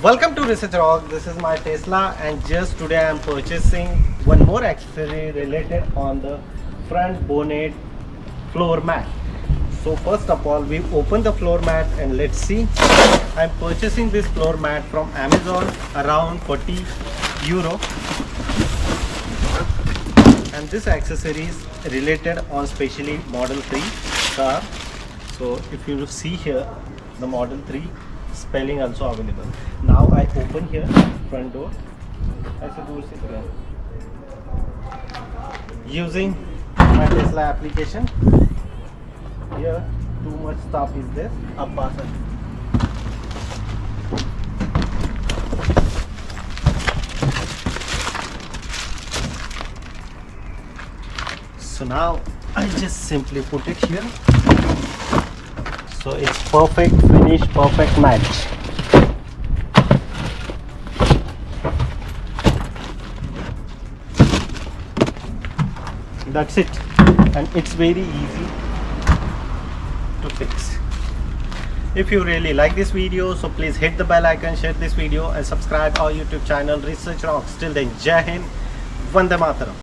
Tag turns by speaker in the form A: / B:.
A: Welcome to Research Rock. This is my Tesla, and just today I am purchasing one more accessory related on the front bonnet floor mat. So first of all, we open the floor mat and let's see. I am purchasing this floor mat from Amazon around 40 euro, and this accessory is related on specially Model 3 car. So if you see here, the Model 3 spelling also available. Now I open here front door. ऐसे दूर से करें. Using my Tesla application. Here too much stuff is there. अब पास है. So now I just simply put it here. So it's perfect finish, perfect match. That's it, and it's very easy to fix. If you really like this video, so please hit the bell icon, share this video and subscribe our YouTube channel Research Rocks. Till then, Jai Hind, Vande Mataram.